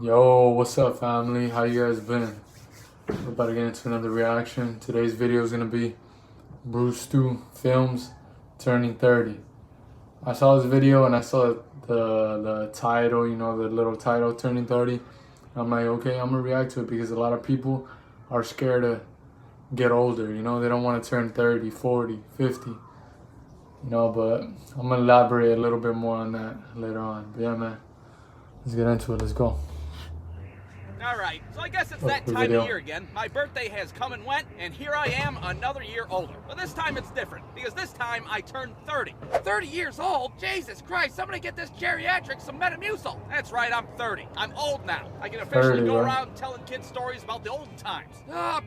Yo, what's up, family? How you guys been? We're about to get into another reaction. Today's video is gonna be Brewstew Films turning 30. I saw this video and I saw the title, the little title, turning 30. I'm like, okay, I'm gonna react to it because a lot of people are scared to get older. They don't want to turn 30, 40, 50. But I'm gonna elaborate a little bit more on that later on. But yeah, man, let's get into it. Let's go. All right, so I guess it's that time of year again. My birthday has come and went, and here I am another year older. But this time it's different, because this time I turned 30. 30 years old? Jesus Christ, somebody get this geriatric some Metamucil. That's right, I'm 30. I'm old now. I can officially go around telling kids stories about the old times.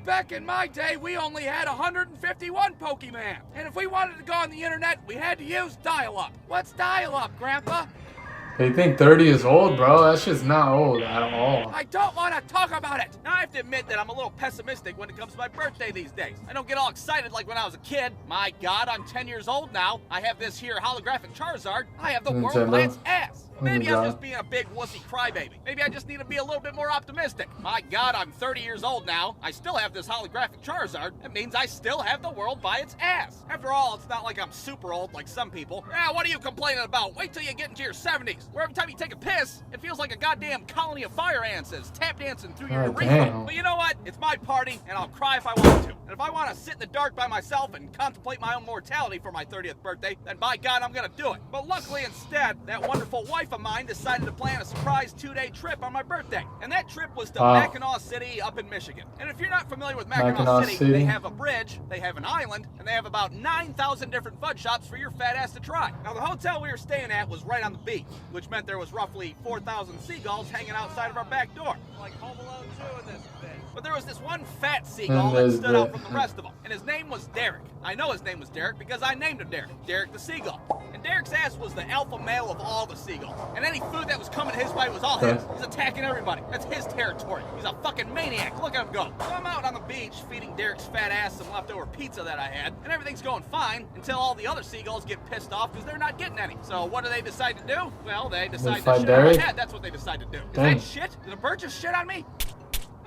Back in my day, we only had 151 Pokemon. And if we wanted to go on the internet, we had to use dial-up. What's dial-up, Grandpa? They think 30 is old, bro. That shit's not old at all. I don't want to talk about it. Now, I have to admit that I'm a little pessimistic when it comes to my birthday these days. I don't get all excited like when I was a kid. My God, I'm 10 years old now. I have this here holographic Charizard. I have the world by its ass. Maybe I'm just being a big wussy crybaby. Maybe I just need to be a little bit more optimistic. My God, I'm 30 years old now. I still have this holographic Charizard. It means I still have the world by its ass. After all, it's not like I'm super old like some people. What are you complaining about? Wait till you get into your 70s, where every time you take a piss, it feels like a goddamn colony of fire ants is tap dancing through your urethra. But you know what? It's my party, and I'll cry if I want to. And if I want to sit in the dark by myself and contemplate my own mortality for my 30th birthday, then by God, I'm gonna do it. But luckily, instead, that wonderful wife of mine decided to plan a surprise 2-day trip on my birthday. And that trip was to Mackinac City up in Michigan. And if you're not familiar with Mackinac City, they have a bridge, they have an island, and they have about 9,000 different fudge shops for your fat ass to try. Now, the hotel we were staying at was right on the beach, which meant there was roughly 4,000 seagulls hanging outside of our back door. Like Home Alone 2 in this thing. But there was this one fat seagull that stood out from the rest of them, and his name was Derek. I know his name was Derek because I named him Derek. Derek the Seagull. And Derek's ass was the alpha male of all the seagulls. And any food that was coming his way was all his. He's attacking everybody. That's his territory. He's a fucking maniac. Look at him go. So I'm out on the beach feeding Derek's fat ass some leftover pizza that I had, and everything's going fine until all the other seagulls get pissed off because they're not getting any. So what do they decide to do? Well, they decide to shit on my head. That's what they decide to do. Is that shit? Did a bird just shit on me?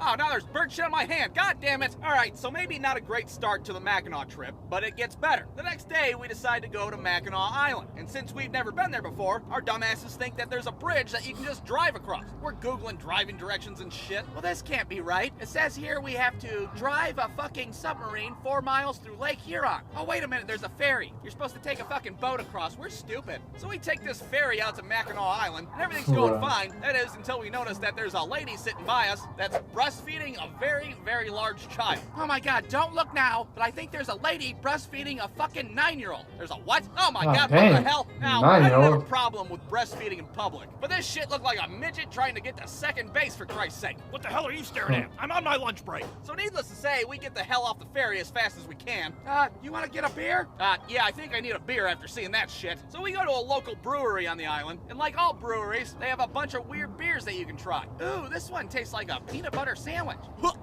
Oh, now there's bird shit on my hand. God damn it. All right, so maybe not a great start to the Mackinac trip, but it gets better. The next day, we decide to go to Mackinac Island. And since we've never been there before, our dumbasses think that there's a bridge that you can just drive across. We're Googling driving directions and shit. Well, this can't be right. It says here we have to drive a fucking submarine 4 miles through Lake Huron. Oh, wait a minute, there's a ferry. You're supposed to take a fucking boat across. We're stupid. So we take this ferry out to Mackinac Island, and everything's going fine. That is, until we notice that there's a lady sitting by us that's breastfeeding a very, very large child. Oh my God, don't look now, but I think there's a lady breastfeeding a fucking 9-year-old. There's a what? Oh my God, what the hell? Now, I don't have a problem with breastfeeding in public, but this shit looked like a midget trying to get to second base for Christ's sake. What the hell are you staring at? I'm on my lunch break. So needless to say, we get the hell off the ferry as fast as we can. You want to get a beer? Yeah, I think I need a beer after seeing that shit. So we go to a local brewery on the island, and like all breweries, they have a bunch of weird beers that you can try. Ooh, this one tastes like a peanut butter sandwich.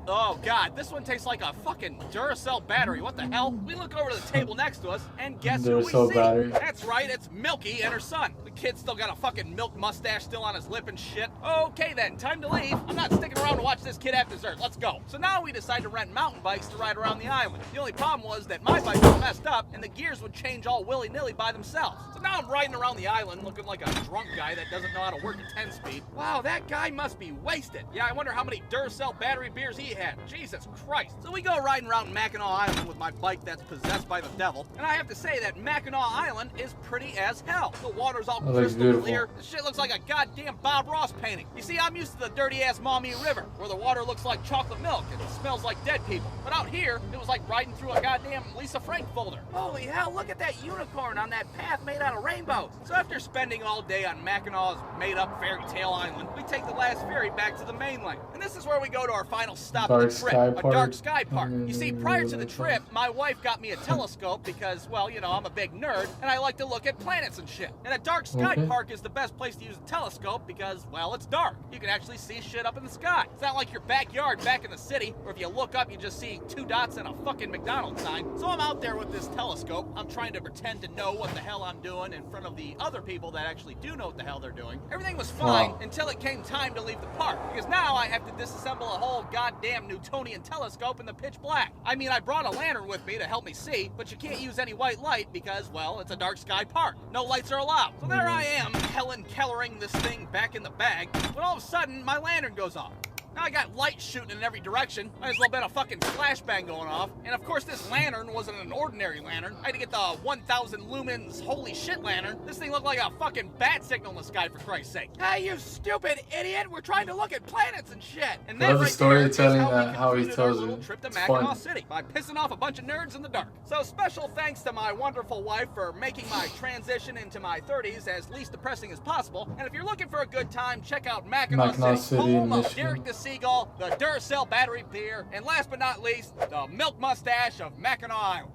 Oh God, this one tastes like a fucking Duracell battery. What the hell? We look over to the table next to us, and guess who we see? That's right, it's Milky and her son. The kid still got a fucking milk mustache still on his lip and shit. Okay then, time to leave. I'm not sticking around to watch this kid have dessert. Let's go. So now we decide to rent mountain bikes to ride around the island. The only problem was that my bike was messed up, and the gears would change all willy-nilly by themselves. So now I'm riding around the island looking like a drunk guy that doesn't know how to work a 10-speed. Wow, that guy must be wasted. Yeah, I wonder how many Duracell battery beers he had. Jesus Christ. So we go riding around Mackinac Island with my bike that's possessed by the devil, and I have to say that Mackinac Island is pretty as hell. The water's all crystal clear. This shit looks like a goddamn Bob Ross painting. You see, I'm used to the dirty-ass Maumee River, where the water looks like chocolate milk and it smells like dead people. But out here, it was like riding through a goddamn Lisa Frank folder. Holy hell, look at that unicorn on that path made out of rainbows. So after spending all day on Mackinac's made-up fairy tale island, we take the last ferry back to the mainland. And this is where we go to our final stop of the trip, a dark sky park. You see, prior to the trip, my wife got me a telescope because, well, you know, I'm a big nerd, and I like to look at planets and shit. And a dark sky park is the best place to use a telescope because, well, it's dark. You can actually see shit up in the sky. It's not like your backyard back in the city, where if you look up, you just see 2 dots and a fucking McDonald's sign. So I'm out there with this telescope. I'm trying to pretend to know what the hell I'm doing in front of the other people that actually do know what the hell they're doing. Everything was fine until it came time to leave the park, because now I have to disassemble a whole goddamn Newtonian telescope in the pitch black. I mean, I brought a lantern with me to help me see, but you can't use any white light because, well, it's a dark sky park. No lights are allowed. So there I am, Helen Kellering this thing back in the bag, when all of a sudden, my lantern goes off. Now I got light shooting in every direction. Might as well been a fucking flashbang going off. And of course this lantern wasn't an ordinary lantern. I had to get the 1000 lumens holy shit lantern. This thing looked like a fucking bat signal in the sky, for Christ's sake. Hey, you stupid idiot! We're trying to look at planets and shit. And then the storytelling how he tells it. Trip to Mackinac City by pissing off a bunch of nerds in the dark. So special thanks to my wonderful wife for making my transition into my 30s as least depressing as possible. And if you're looking for a good time, check out Mackinac City, home of Derek the Seagull, the Duracell battery beer, and last but not least, the milk mustache of Mackinac Island.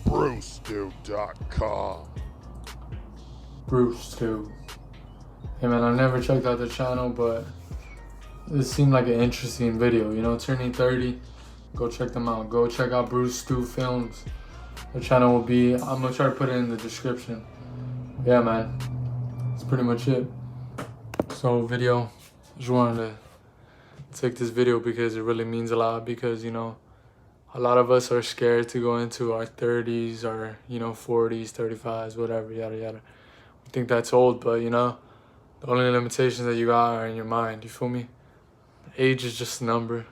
Brewstew.com. Brewstew. Hey man, I've never checked out the channel, but this seemed like an interesting video. You know, turning 30, go check them out. Go check out Brewstew Films. The channel will be, I'm gonna try to put it in the description. Yeah man, that's pretty much it. So video, just wanted to take this video because it really means a lot, because you know a lot of us are scared to go into our 30s or 40s, 35s, whatever, yada yada. We think that's old, but you know the only limitations that you got are in your mind. You feel me? Age is just a number.